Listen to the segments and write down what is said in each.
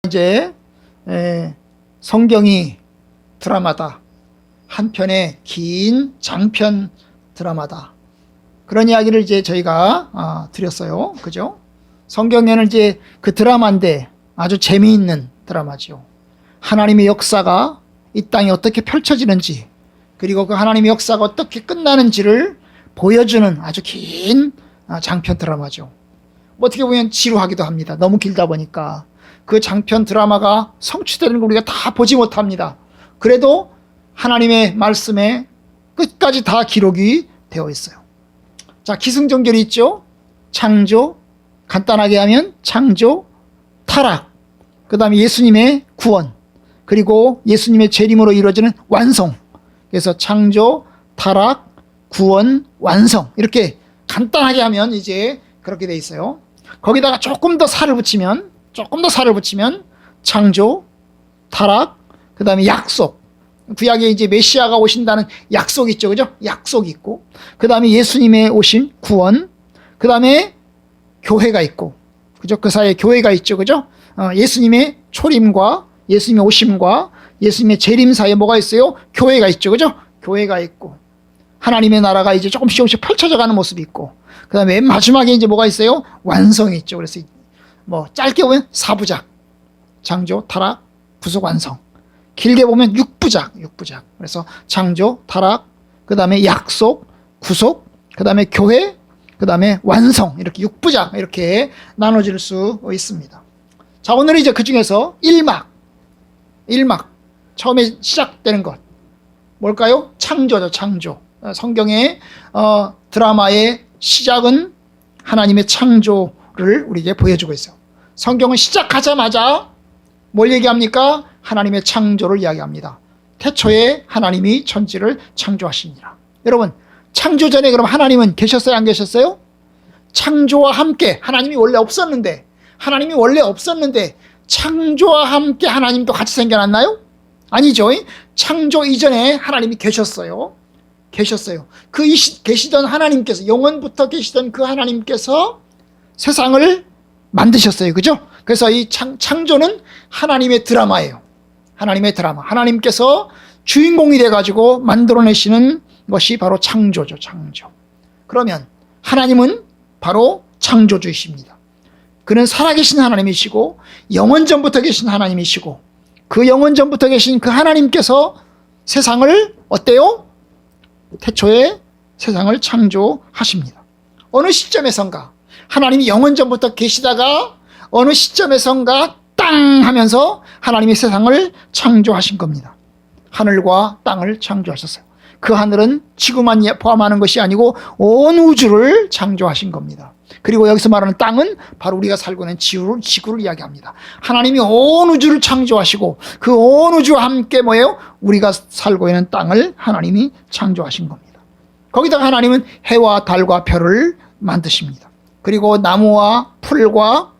이제 성경이 드라마다. 한 편의 긴 장편 드라마다. 그런 이야기를 이제 저희가 드렸어요. 그죠? 성경에는 이제 그 드라마인데 아주 재미있는 드라마지요. 하나님의 역사가 이 땅에 어떻게 펼쳐지는지, 그리고 그 하나님의 역사가 어떻게 끝나는지를 보여주는 아주 긴 장편 드라마죠. 어떻게 보면 지루하기도 합니다. 너무 길다 보니까. 그 장편 드라마가 성취되는 걸 우리가 다 보지 못합니다. 그래도 하나님의 말씀에 끝까지 다 기록이 되어 있어요. 자, 기승전결이 있죠. 창조, 간단하게 하면 창조, 타락, 그 다음에 예수님의 구원, 그리고 예수님의 재림으로 이루어지는 완성. 그래서 창조, 타락, 구원, 완성, 이렇게 간단하게 하면 이제 그렇게 돼 있어요. 거기다가 조금 더 살을 붙이면 창조, 타락, 그 다음에 약속. 구약에 이제 메시아가 오신다는 약속이 있죠. 그죠? 약속이 있고, 그 다음에 예수님의 오신 구원, 그 다음에 교회가 있고, 그죠? 그 사이에 교회가 있죠. 그죠? 예수님의 초림과 예수님의 오심과 예수님의 재림 사이에 뭐가 있어요? 교회가 있죠. 그죠? 교회가 있고, 하나님의 나라가 이제 조금씩 펼쳐져 가는 모습이 있고, 그 다음에 맨 마지막에 이제 뭐가 있어요? 완성이 있죠. 그래서 뭐 짧게 보면 4부작. 창조, 타락, 구속, 완성. 길게 보면 6부작. 그래서 창조, 타락, 그 다음에 약속, 구속, 그 다음에 교회, 그 다음에 완성. 이렇게 6부작 이렇게 나눠질 수 있습니다. 자, 오늘 이제 그 중에서 1막. 처음에 시작되는 것. 뭘까요? 창조죠, 창조. 성경의 드라마의 시작은 하나님의 창조를 우리에게 보여주고 있어요. 성경은 시작하자마자 뭘 얘기합니까? 하나님의 창조를 이야기합니다. 태초에 하나님이 천지를 창조하시니라. 여러분, 창조 전에 그럼 하나님은 계셨어요? 안 계셨어요? 창조와 함께, 하나님이 원래 없었는데 창조와 함께 하나님도 같이 생겨났나요? 아니죠. 창조 이전에 하나님이 계셨어요. 그 계시던 하나님께서, 영원부터 계시던 그 하나님께서 세상을 만드셨어요. 그죠? 그래서 이 창조는 하나님의 드라마예요. 하나님의 드라마. 하나님께서 주인공이 돼가지고 만들어내시는 것이 바로 창조죠. 창조. 그러면 하나님은 바로 창조주이십니다. 그는 살아계신 하나님이시고 영원전부터 계신 하나님이시고, 그 영원전부터 계신 그 하나님께서 세상을 어때요? 태초에 세상을 창조하십니다. 어느 시점에선가 하나님이 영원전부터 계시다가 어느 시점에선가 땅 하면서 하나님이 세상을 창조하신 겁니다. 하늘과 땅을 창조하셨어요. 그 하늘은 지구만 포함하는 것이 아니고 온 우주를 창조하신 겁니다. 그리고 여기서 말하는 땅은 바로 우리가 살고 있는 지구를 이야기합니다. 하나님이 온 우주를 창조하시고 그 온 우주와 함께 뭐예요? 우리가 살고 있는 땅을 하나님이 창조하신 겁니다. 거기다가 하나님은 해와 달과 별을 만드십니다. 그리고 나무와 풀과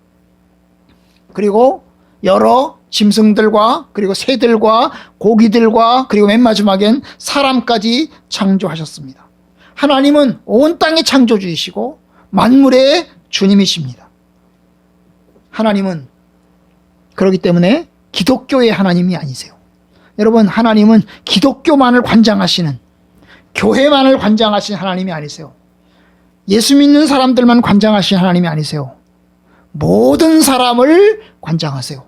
그리고 여러 짐승들과 그리고 새들과 고기들과 그리고 맨 마지막엔 사람까지 창조하셨습니다. 하나님은 온 땅의 창조주이시고 만물의 주님이십니다. 하나님은 그렇기 때문에 기독교의 하나님이 아니세요. 여러분, 하나님은 기독교만을 관장하시는, 교회만을 관장하시는 하나님이 아니세요. 예수 믿는 사람들만 관장하시는 하나님이 아니세요. 모든 사람을 관장하세요.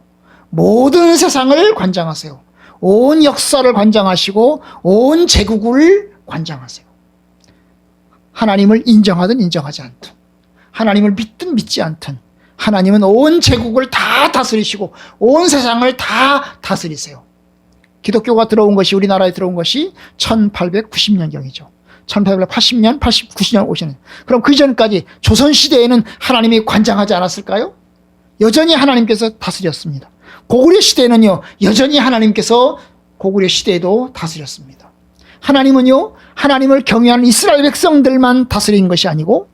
모든 세상을 관장하세요. 온 역사를 관장하시고 온 제국을 관장하세요. 하나님을 인정하든 인정하지 않든, 하나님을 믿든 믿지 않든 하나님은 온 제국을 다 다스리시고 온 세상을 다 다스리세요. 기독교가 들어온 것이, 우리나라에 들어온 것이 1890년경이죠. 1880년, 90년 오시는. 그럼 그 전까지 조선시대에는 하나님이 관장하지 않았을까요? 여전히 하나님께서 다스렸습니다. 고구려 시대에는요, 여전히 하나님께서 고구려 시대에도 다스렸습니다. 하나님은요, 하나님을 경외하는 이스라엘 백성들만 다스린 것이 아니고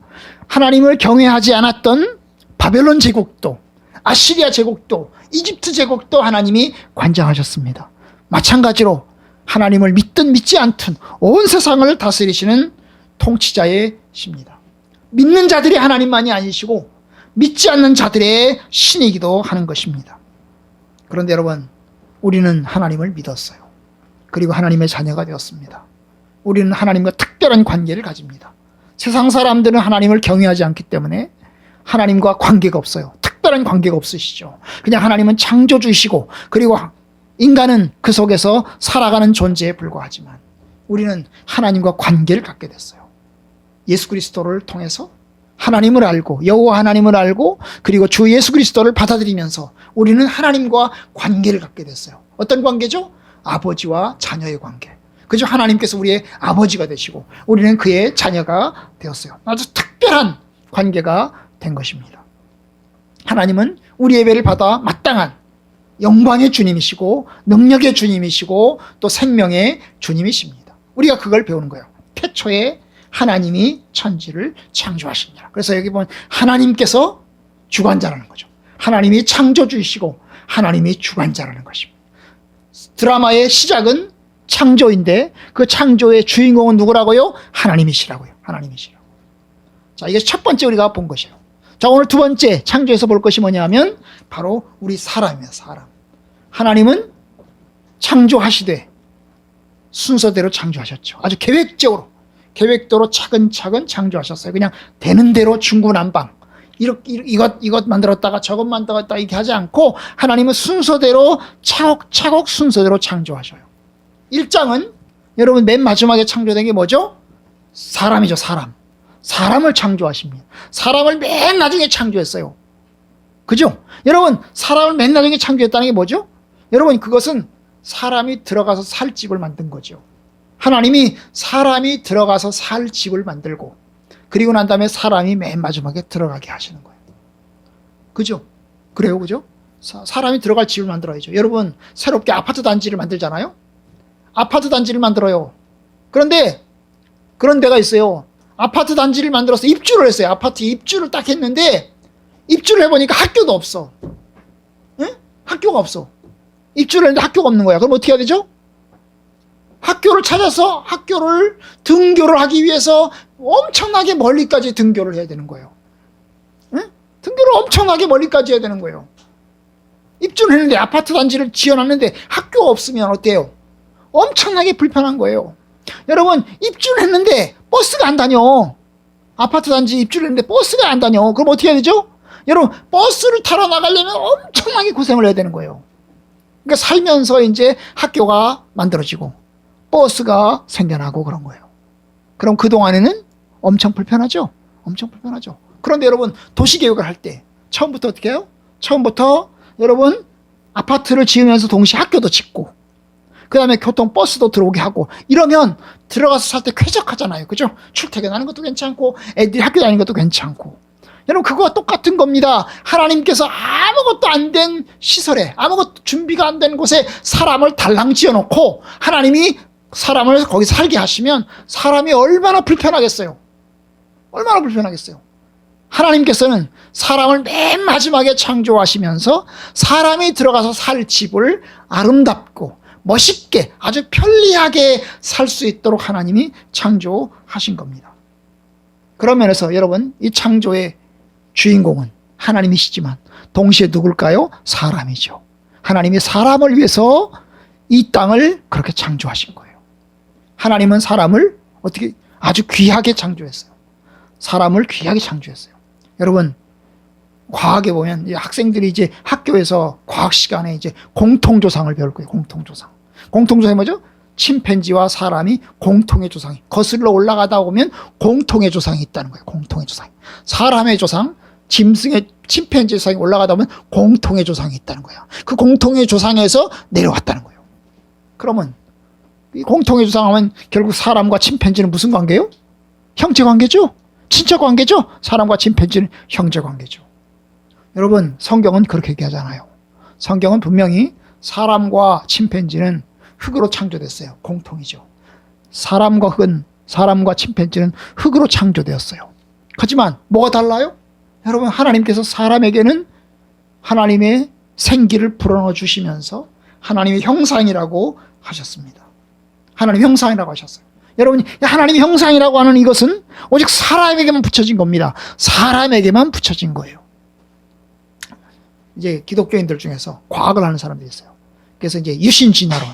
하나님을 경외하지 않았던 바벨론 제국도, 아시리아 제국도, 이집트 제국도 하나님이 관장하셨습니다. 마찬가지로 하나님을 믿든 믿지 않든 온 세상을 다스리시는 통치자이십니다. 믿는 자들이 하나님만이 아니시고 믿지 않는 자들의 신이기도 하는 것입니다. 그런데 여러분, 우리는 하나님을 믿었어요. 그리고 하나님의 자녀가 되었습니다. 우리는 하나님과 특별한 관계를 가집니다. 세상 사람들은 하나님을 경외하지 않기 때문에 하나님과 관계가 없어요. 특별한 관계가 없으시죠. 그냥 하나님은 창조주이시고 그리고 인간은 그 속에서 살아가는 존재에 불과하지만 우리는 하나님과 관계를 갖게 됐어요. 예수 그리스도를 통해서 하나님을 알고 여호와 하나님을 알고 그리고 주 예수 그리스도를 받아들이면서 우리는 하나님과 관계를 갖게 됐어요. 어떤 관계죠? 아버지와 자녀의 관계. 그죠? 하나님께서 우리의 아버지가 되시고 우리는 그의 자녀가 되었어요. 아주 특별한 관계가 된 것입니다. 하나님은 우리 예배를 받아 마땅한 영광의 주님이시고 능력의 주님이시고 또 생명의 주님이십니다. 우리가 그걸 배우는 거예요. 태초에 하나님이 천지를 창조하시니라. 그래서 여기 보면 하나님께서 주관자라는 거죠. 하나님이 창조주이시고 하나님이 주관자라는 것입니다. 드라마의 시작은 창조인데 그 창조의 주인공은 누구라고요? 하나님이시라고요. 하나님이시라고. 자, 이게 첫 번째 우리가 본 것이에요. 자, 오늘 두 번째 창조에서 볼 것이 뭐냐면 바로 우리 사람이에요. 사람. 하나님은 창조하시되 순서대로 창조하셨죠. 아주 계획대로 차근차근 창조하셨어요. 그냥 되는 대로 중구난방 이것 만들었다가 저것 만들었다 이렇게 하지 않고 하나님은 순서대로 차곡차곡 순서대로 창조하셔요. 1장은 여러분 맨 마지막에 창조된 게 뭐죠? 사람이죠. 사람을 창조하십니다. 사람을 맨 나중에 창조했어요. 그죠? 여러분 사람을 맨 나중에 창조했다는 게 뭐죠? 여러분 그것은 사람이 들어가서 살 집을 만든 거죠. 하나님이 사람이 들어가서 살 집을 만들고 그리고 난 다음에 사람이 맨 마지막에 들어가게 하시는 거예요. 그죠? 그래요, 그죠? 사람이 들어갈 집을 만들어야죠. 여러분 새롭게 아파트 단지를 만들잖아요. 아파트 단지를 만들어요. 그런데 그런 데가 있어요. 아파트 단지를 만들어서 입주를 했어요. 아파트 입주를 딱 했는데 입주를 해보니까 학교도 없어. 응? 학교가 없어. 입주를 했는데 학교가 없는 거야. 그럼 어떻게 해야 되죠? 학교를 찾아서 학교를 등교를 하기 위해서 엄청나게 멀리까지 등교를 해야 되는 거예요. 응? 등교를 엄청나게 멀리까지 해야 되는 거예요. 입주를 했는데 아파트 단지를 지어놨는데 학교가 없으면 어때요? 엄청나게 불편한 거예요. 여러분 입주를 했는데 버스가 안 다녀. 아파트 단지 입주를 했는데 버스가 안 다녀. 그럼 어떻게 해야 되죠? 여러분 버스를 타러 나가려면 엄청나게 고생을 해야 되는 거예요. 그러니까 살면서 이제 학교가 만들어지고 버스가 생겨나고 그런 거예요. 그럼 그동안에는 엄청 불편하죠? 엄청 불편하죠. 그런데 여러분 도시계획을 할 때 처음부터 어떻게 해요? 처음부터 여러분 아파트를 지으면서 동시에 학교도 짓고 그 다음에 교통버스도 들어오게 하고 이러면 들어가서 살 때 쾌적하잖아요. 그죠? 출퇴근하는 것도 괜찮고 애들이 학교 다니는 것도 괜찮고 여러분 그거와 똑같은 겁니다. 하나님께서 아무것도 안 된 시설에 아무것도 준비가 안 된 곳에 사람을 달랑 지어놓고 하나님이 사람을 거기 살게 하시면 사람이 얼마나 불편하겠어요. 얼마나 불편하겠어요. 하나님께서는 사람을 맨 마지막에 창조하시면서 사람이 들어가서 살 집을 아름답고 멋있게 아주 편리하게 살 수 있도록 하나님이 창조하신 겁니다. 그런 면에서 여러분 이 창조의 주인공은 하나님이시지만 동시에 누굴까요? 사람이죠. 하나님이 사람을 위해서 이 땅을 그렇게 창조하신 거예요. 하나님은 사람을 어떻게 아주 귀하게 창조했어요. 사람을 귀하게 창조했어요. 여러분 과학에 보면 학생들이 이제 학교에서 과학 시간에 이제 공통조상을 배울 거예요. 공통조상이 뭐죠? 침팬지와 사람이 공통의 조상이 거슬러 올라가다 보면 공통의 조상이 있다는 거예요. 공통의 조상. 사람의 조상, 짐승의 침팬지 조상이 올라가다 보면 공통의 조상이 있다는 거예요. 그 공통의 조상에서 내려왔다는 거예요. 그러면 이 공통의 조상하면 결국 사람과 침팬지는 무슨 관계예요? 형제 관계죠? 친척 관계죠? 사람과 침팬지는 형제 관계죠. 여러분 성경은 그렇게 얘기하잖아요. 성경은 분명히 사람과 침팬지는 흙으로 창조됐어요. 공통이죠. 사람과 흙은 사람과 침팬지는 흙으로 창조되었어요. 하지만 뭐가 달라요? 여러분 하나님께서 사람에게는 하나님의 생기를 불어넣어 주시면서 하나님의 형상이라고 하셨습니다. 하나님 형상이라고 하셨어요. 여러분이 하나님의 형상이라고 하는 이것은 오직 사람에게만 붙여진 겁니다. 사람에게만 붙여진 거예요. 이제 기독교인들 중에서 과학을 하는 사람들이 있어요. 그래서 이제 유신진화론,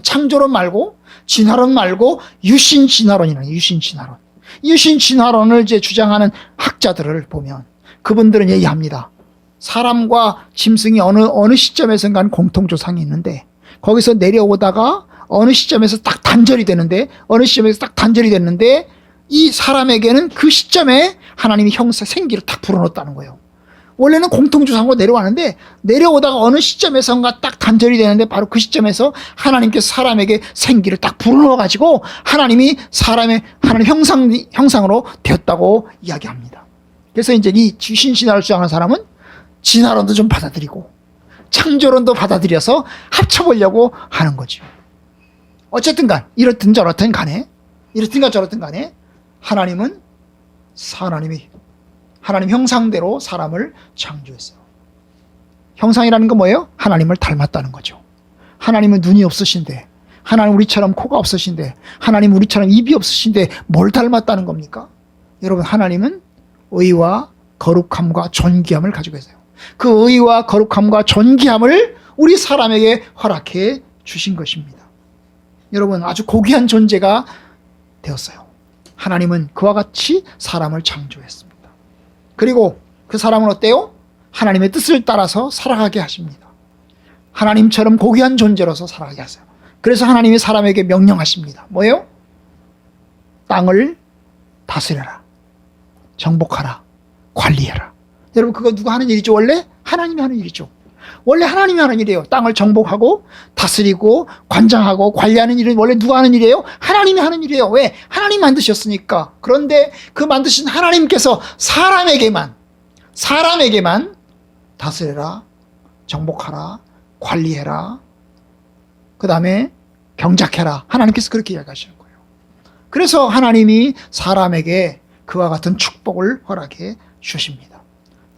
창조론 말고 진화론 말고 유신진화론이라는 유신진화론. 유신진화론을 이제 주장하는 학자들을 보면 그분들은 얘기합니다. 사람과 짐승이 어느 시점에선가 공통조상이 있는데 거기서 내려오다가 어느 시점에서 딱 단절이 되는데 이 사람에게는 그 시점에 하나님이 생기를 딱 불어넣었다는 거예요. 원래는 공통조상으로 내려왔는데 내려오다가 어느 시점에선가 딱 단절이 되는데 바로 그 시점에서 하나님께서 사람에게 생기를 딱 불어넣어가지고 하나님 형상으로 되었다고 이야기합니다. 그래서 이제 이 유신진화를 주장하는 사람은 진화론도 좀 받아들이고 창조론도 받아들여서 합쳐보려고 하는 거죠. 어쨌든 이렇든 저렇든 간에 하나님 형상대로 사람을 창조했어요. 형상이라는 건 뭐예요? 하나님을 닮았다는 거죠. 하나님은 눈이 없으신데, 하나님 우리처럼 코가 없으신데, 하나님 우리처럼 입이 없으신데 뭘 닮았다는 겁니까? 여러분, 하나님은 의와 거룩함과 존귀함을 가지고 계세요. 그 의와 거룩함과 존귀함을 우리 사람에게 허락해 주신 것입니다. 여러분, 아주 고귀한 존재가 되었어요. 하나님은 그와 같이 사람을 창조했습니다. 그리고 그 사람은 어때요? 하나님의 뜻을 따라서 살아가게 하십니다. 하나님처럼 고귀한 존재로서 살아가게 하세요. 그래서 하나님이 사람에게 명령하십니다. 뭐예요? 땅을 다스려라, 정복하라, 관리해라. 여러분, 그거 누가 하는 일이죠? 원래 하나님이 하는 일이죠. 원래 하나님이 하는 일이에요. 땅을 정복하고 다스리고 관장하고 관리하는 일은 원래 누가 하는 일이에요? 하나님이 하는 일이에요. 왜? 하나님 만드셨으니까. 그런데 그 만드신 하나님께서 사람에게만 다스려라, 정복하라, 관리해라, 그 다음에 경작해라. 하나님께서 그렇게 이야기하시는 거예요. 그래서 하나님이 사람에게 그와 같은 축복을 허락해 주십니다.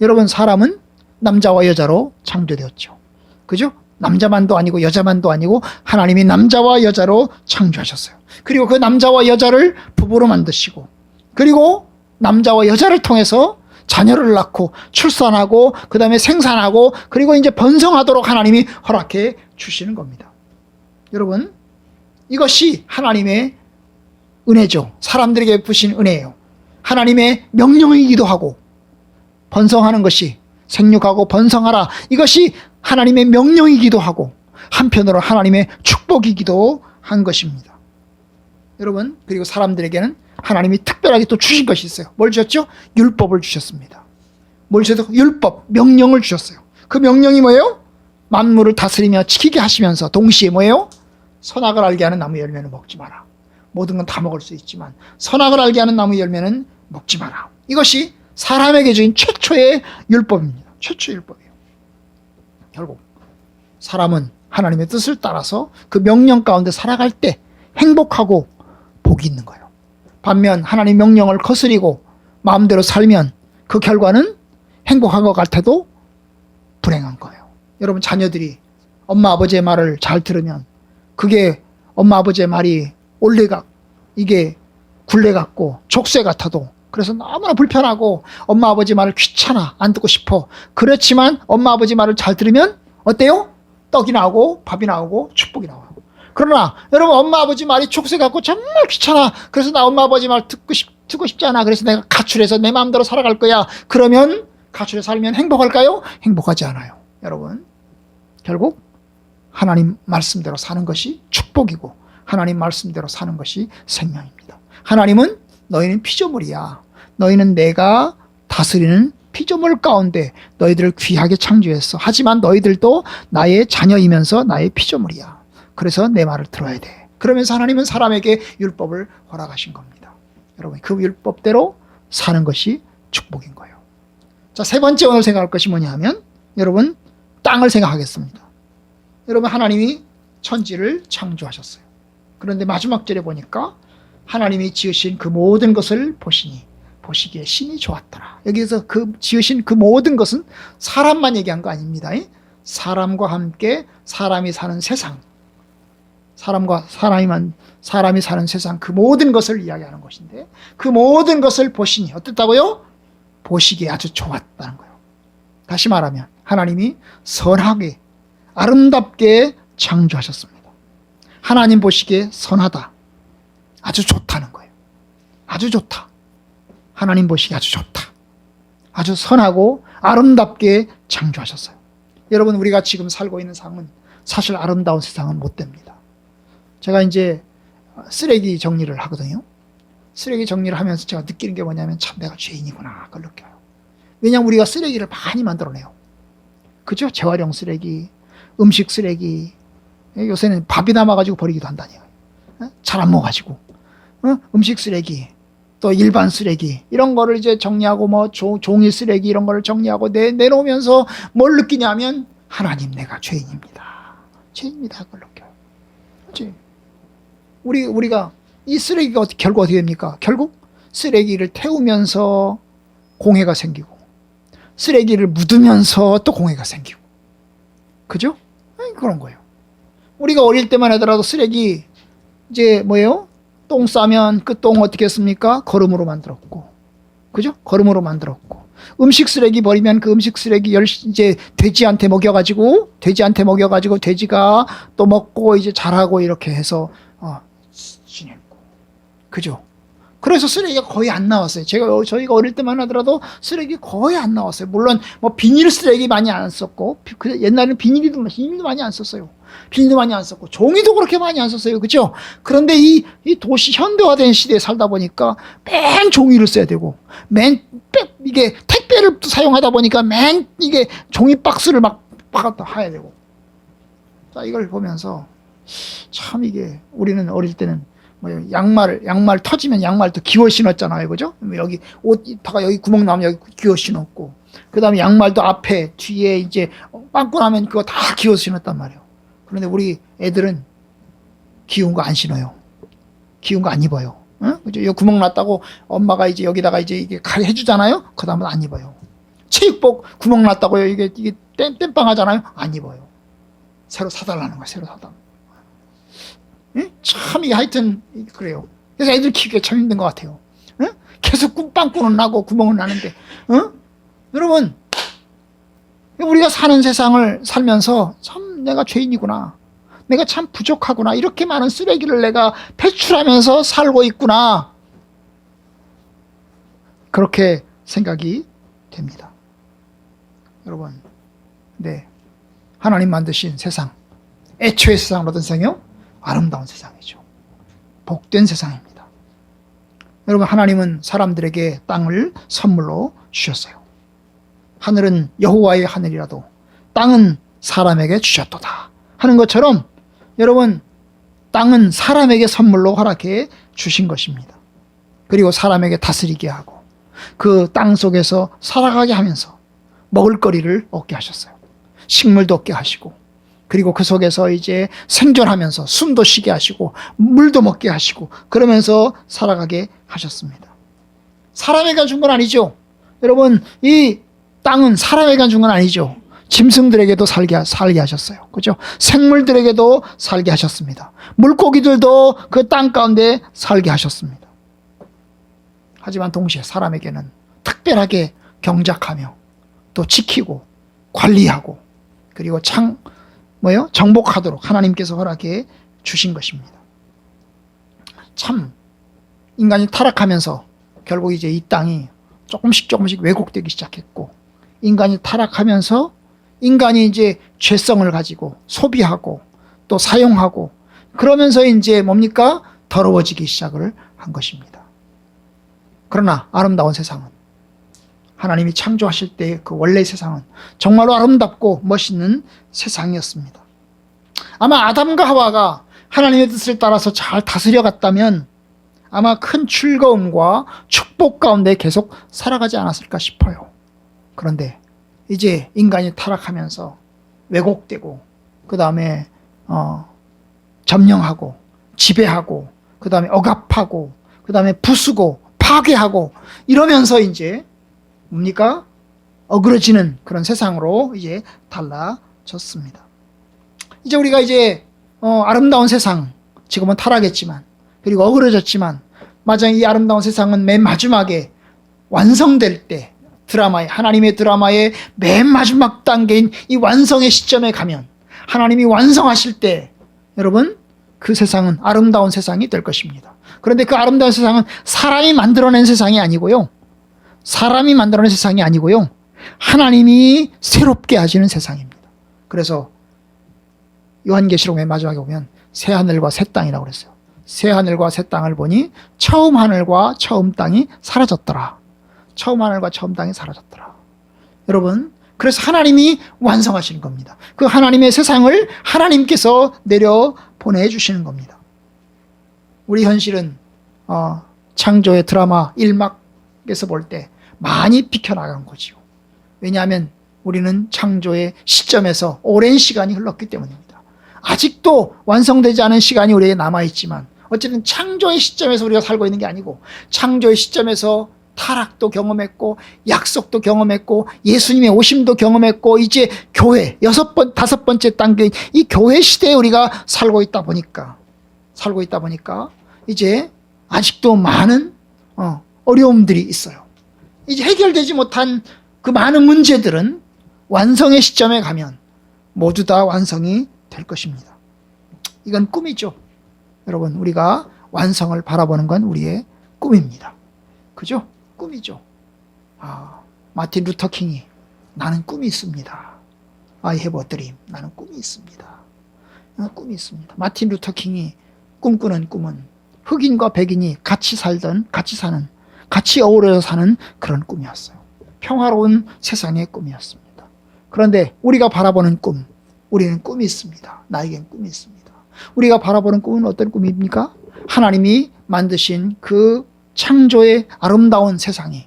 여러분, 사람은 남자와 여자로 창조되었죠. 그죠? 남자만도 아니고 여자만도 아니고 하나님이 남자와 여자로 창조하셨어요. 그리고 그 남자와 여자를 부부로 만드시고, 그리고 남자와 여자를 통해서 자녀를 낳고 출산하고 그 다음에 생산하고 그리고 이제 번성하도록 하나님이 허락해 주시는 겁니다. 여러분, 이것이 하나님의 은혜죠. 사람들에게 베푸신 은혜예요. 하나님의 명령이기도 하고, 번성하는 것이, 생육하고 번성하라, 이것이 하나님의 명령이기도 하고 한편으로 하나님의 축복이기도 한 것입니다. 여러분, 그리고 사람들에게는 하나님이 특별하게 또 주신 것이 있어요. 뭘 주셨죠? 율법을 주셨습니다. 뭘 주셨어요? 율법, 명령을 주셨어요. 그 명령이 뭐예요? 만물을 다스리며 지키게 하시면서 동시에 뭐예요? 선악을 알게 하는 나무 열매는 먹지 마라. 모든 건 다 먹을 수 있지만 선악을 알게 하는 나무 열매는 먹지 마라. 이것이 사람에게 주신 최초의 율법입니다. 최초의 율법이에요. 결국 사람은 하나님의 뜻을 따라서 그 명령 가운데 살아갈 때 행복하고 복이 있는 거예요. 반면 하나님 명령을 거스리고 마음대로 살면 그 결과는 행복한 것 같아도 불행한 거예요. 여러분, 자녀들이 엄마 아버지의 말을 잘 들으면 그게 엄마 아버지의 말이 이게 굴레 같고 족쇄 같아도, 그래서 너무나 불편하고 엄마 아버지 말을 귀찮아, 안 듣고 싶어. 그렇지만 엄마 아버지 말을 잘 들으면 어때요? 떡이 나오고 밥이 나오고 축복이 나와요. 그러나 여러분, 엄마 아버지 말이 족쇄 같고 정말 귀찮아, 그래서 나 엄마 아버지 말 듣고 싶지 않아, 그래서 내가 가출해서 내 마음대로 살아갈 거야. 그러면 가출해 살면 행복할까요? 행복하지 않아요. 여러분, 결국 하나님 말씀대로 사는 것이 축복이고 하나님 말씀대로 사는 것이 생명입니다. 하나님은 너희는 피조물이야. 너희는 내가 다스리는 피조물 가운데 너희들을 귀하게 창조했어. 하지만 너희들도 나의 자녀이면서 나의 피조물이야. 그래서 내 말을 들어야 돼. 그러면서 하나님은 사람에게 율법을 허락하신 겁니다. 여러분, 그 율법대로 사는 것이 축복인 거예요. 자, 세 번째 오늘 생각할 것이 뭐냐 하면, 여러분, 땅을 생각하겠습니다. 여러분, 하나님이 천지를 창조하셨어요. 그런데 마지막 절에 보니까 하나님이 지으신 그 모든 것을 보시기에 신이 좋았더라. 여기서 그 지으신 그 모든 것은 사람만 얘기한 거 아닙니다. 사람과 함께 사람이 사는 세상, 사람이 사는 세상, 그 모든 것을 이야기하는 것인데, 그 모든 것을 보시니 어땠다고요? 보시기에 아주 좋았다는 거예요. 다시 말하면 하나님이 선하게 아름답게 창조하셨습니다. 하나님 보시기에 선하다, 아주 좋다는 거예요. 아주 좋다. 하나님 보시기에 아주 좋다. 아주 선하고 아름답게 창조하셨어요. 여러분, 우리가 지금 살고 있는 세상은 사실 아름다운 세상은 못 됩니다. 제가 이제 쓰레기 정리를 하거든요. 쓰레기 정리를 하면서 제가 느끼는 게 뭐냐면 참 내가 죄인이구나 그걸 느껴요. 왜냐하면 우리가 쓰레기를 많이 만들어내요. 그죠? 재활용 쓰레기, 음식 쓰레기, 요새는 밥이 남아가지고 버리기도 한다니요. 잘 안 먹어가지고 음식 쓰레기, 또 일반 쓰레기 이런 거를 이제 정리하고 뭐 종이 쓰레기 이런 거를 정리하고 내놓으면서 뭘 느끼냐면 하나님 내가 죄인입니다. 죄인입니다 그걸 느껴요. 그렇지? 우리가 이 쓰레기가 결국 어떻게 됩니까? 결국 쓰레기를 태우면서 공해가 생기고 쓰레기를 묻으면서 또 공해가 생기고, 그죠? 그런 거예요. 우리가 어릴 때만 하더라도 쓰레기 이제 뭐예요? 똥 싸면 그 똥 어떻게 했습니까? 거름으로 만들었고, 그죠? 거름으로 만들었고, 음식 쓰레기 버리면 그 음식 쓰레기 이제 돼지한테 먹여가지고 돼지가 또 먹고 이제 자라고 이렇게 해서 지냈고, 그죠? 그래서 쓰레기가 거의 안 나왔어요. 저희가 어릴 때만 하더라도 쓰레기 거의 안 나왔어요. 물론 뭐 비닐 쓰레기 많이 안 썼고, 옛날에는 비닐도 많이 안 썼어요. 비닐도 많이 안 썼고, 종이도 그렇게 많이 안 썼어요. 그죠? 그런데 이 도시 현대화된 시대에 살다 보니까 맨 종이를 써야 되고, 이게 택배를 사용하다 보니까 맨 이게 종이 박스를 막 해야 되고. 자, 이걸 보면서 참 이게 우리는 어릴 때는 양말 터지면 양말도 기워 신었잖아요. 그죠? 여기 옷다가 여기 구멍 나면 여기 기워 신었고, 그 다음에 양말도 앞에 뒤에 이제 빵꾸 나면 그거 다 기워 신었단 말이에요. 그런데 우리 애들은 기운 거 안 신어요. 기운 거 안 입어요. 응? 그죠? 여기 구멍 났다고 엄마가 이제 여기다가 이제 이게 해주잖아요. 그 다음은 안 입어요. 체육복 구멍 났다고요. 이게 땜빵 하잖아요. 안 입어요. 새로 사달라는 거예요. 새로 사달라는 거예요. 응? 참 이게 하여튼 그래요. 그래서 애들 키우기가 참 힘든 것 같아요. 응? 계속 빵꾸는 나고 구멍은 나는데, 응? 여러분, 우리가 사는 세상을 살면서 참 내가 죄인이구나, 내가 참 부족하구나, 이렇게 많은 쓰레기를 내가 배출하면서 살고 있구나, 그렇게 생각이 됩니다. 여러분, 네, 하나님 만드신 세상, 애초의 세상은 어떤 세상이요? 아름다운 세상이죠. 복된 세상입니다. 여러분, 하나님은 사람들에게 땅을 선물로 주셨어요. 하늘은 여호와의 하늘이라도 땅은 사람에게 주셨도다 하는 것처럼, 여러분, 땅은 사람에게 선물로 허락해 주신 것입니다. 그리고 사람에게 다스리게 하고 그 땅 속에서 살아가게 하면서 먹을거리를 얻게 하셨어요. 식물도 얻게 하시고, 그리고 그 속에서 이제 생존하면서 숨도 쉬게 하시고 물도 먹게 하시고 그러면서 살아가게 하셨습니다. 사람에게 준 건 아니죠. 여러분, 이 땅은 사람에게 준 건 아니죠. 짐승들에게도 살게 하셨어요. 그죠? 생물들에게도 살게 하셨습니다. 물고기들도 그 땅 가운데 살게 하셨습니다. 하지만 동시에 사람에게는 특별하게 경작하며 또 지키고 관리하고 그리고 정복하도록 하나님께서 허락해 주신 것입니다. 참 인간이 타락하면서 결국 이제 이 땅이 조금씩 왜곡되기 시작했고, 인간이 타락하면서 인간이 이제 죄성을 가지고 소비하고 또 사용하고 그러면서 이제 뭡니까? 더러워지기 시작을 한 것입니다. 그러나 아름다운 세상은, 하나님이 창조하실 때 그 원래의 세상은 정말로 아름답고 멋있는 세상이었습니다. 아마 아담과 하와가 하나님의 뜻을 따라서 잘 다스려갔다면 아마 큰 즐거움과 축복 가운데 계속 살아가지 않았을까 싶어요. 그런데 이제 인간이 타락하면서 왜곡되고, 그 다음에 점령하고 지배하고, 그 다음에 억압하고, 그 다음에 부수고 파괴하고 이러면서 이제 뭡니까? 어그러지는 그런 세상으로 이제 달라졌습니다. 이제 우리가 이제 아름다운 세상, 지금은 타락했지만 그리고 어그러졌지만, 맞아, 이 아름다운 세상은 맨 마지막에 완성될 때, 드라마에, 하나님의 드라마의 맨 마지막 단계인 이 완성의 시점에 가면, 하나님이 완성하실 때 여러분 그 세상은 아름다운 세상이 될 것입니다. 그런데 그 아름다운 세상은 사람이 만들어낸 세상이 아니고요, 사람이 만들어낸 세상이 아니고요, 하나님이 새롭게 하시는 세상입니다. 그래서 요한계시록 맨 마지막에 보면 새 하늘과 새 땅이라고 그랬어요. 새 하늘과 새 땅을 보니 처음 하늘과 처음 땅이 사라졌더라. 처음 하늘과 처음 땅이 사라졌더라. 여러분, 그래서 하나님이 완성하시는 겁니다. 그 하나님의 세상을 하나님께서 내려 보내주시는 겁니다. 우리 현실은 창조의 드라마 1막에서 볼 때 많이 비켜나간 거지요. 왜냐하면 우리는 창조의 시점에서 오랜 시간이 흘렀기 때문입니다. 아직도 완성되지 않은 시간이 우리에게 남아있지만 어쨌든 창조의 시점에서 우리가 살고 있는 게 아니고, 창조의 시점에서 타락도 경험했고 약속도 경험했고 예수님의 오심도 경험했고, 이제 교회 다섯 번째 단계인 이 교회 시대에 우리가 살고 있다 보니까 이제 아직도 많은 어려움들이 있어요. 이제 해결되지 못한 그 많은 문제들은 완성의 시점에 가면 모두 다 완성이 될 것입니다. 이건 꿈이죠. 여러분, 우리가 완성을 바라보는 건 우리의 꿈입니다. 그죠? 꿈이죠. 마틴 루터 킹이 나는 꿈이 있습니다. I have a dream. 나는 꿈이 있습니다. 꿈이 있습니다. 마틴 루터 킹이 꿈꾸는 꿈은 흑인과 백인이 같이 사는, 같이 어우러져 사는 그런 꿈이었어요. 평화로운 세상의 꿈이었습니다. 그런데 우리가 바라보는 꿈, 우리는 꿈이 있습니다. 나에겐 꿈이 있습니다. 우리가 바라보는 꿈은 어떤 꿈입니까? 하나님이 만드신 그 창조의 아름다운 세상이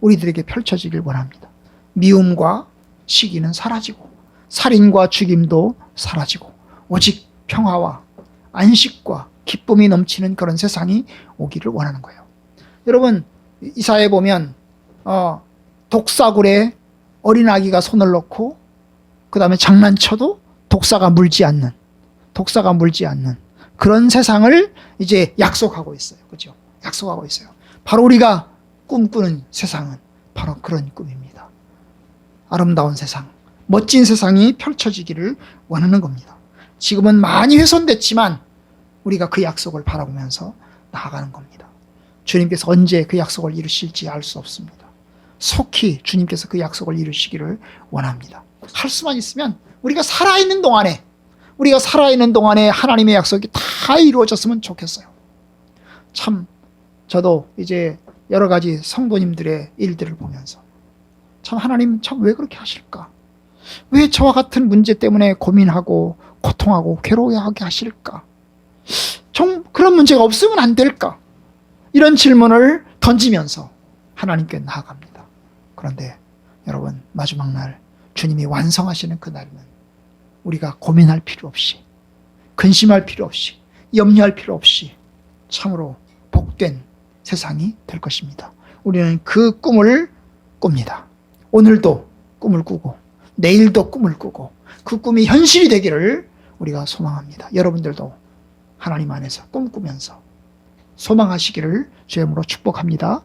우리들에게 펼쳐지길 원합니다. 미움과 시기는 사라지고 살인과 죽임도 사라지고 오직 평화와 안식과 기쁨이 넘치는 그런 세상이 오기를 원하는 거예요. 여러분, 이사야에 보면 독사굴에 어린아기가 손을 넣고 그 다음에 장난쳐도 독사가 물지 않는 그런 세상을 이제 약속하고 있어요. 그죠? 약속하고 있어요. 바로 우리가 꿈꾸는 세상은 바로 그런 꿈입니다. 아름다운 세상, 멋진 세상이 펼쳐지기를 원하는 겁니다. 지금은 많이 훼손됐지만 우리가 그 약속을 바라보면서 나아가는 겁니다. 주님께서 언제 그 약속을 이루실지 알 수 없습니다. 속히 주님께서 그 약속을 이루시기를 원합니다. 할 수만 있으면 우리가 살아있는 동안에 하나님의 약속이 다 이루어졌으면 좋겠어요. 참 저도 이제 여러 가지 성도님들의 일들을 보면서 참 하나님 참 왜 그렇게 하실까? 왜 저와 같은 문제 때문에 고민하고 고통하고 괴로워하게 하실까? 좀 그런 문제가 없으면 안 될까? 이런 질문을 던지면서 하나님께 나아갑니다. 그런데 여러분, 마지막 날 주님이 완성하시는 그 날은 우리가 고민할 필요 없이, 근심할 필요 없이, 염려할 필요 없이 참으로 복된 세상이 될 것입니다. 우리는 그 꿈을 꿉니다. 오늘도 꿈을 꾸고 내일도 꿈을 꾸고 그 꿈이 현실이 되기를 우리가 소망합니다. 여러분들도 하나님 안에서 꿈꾸면서 소망하시기를 주의 이름으로 축복합니다.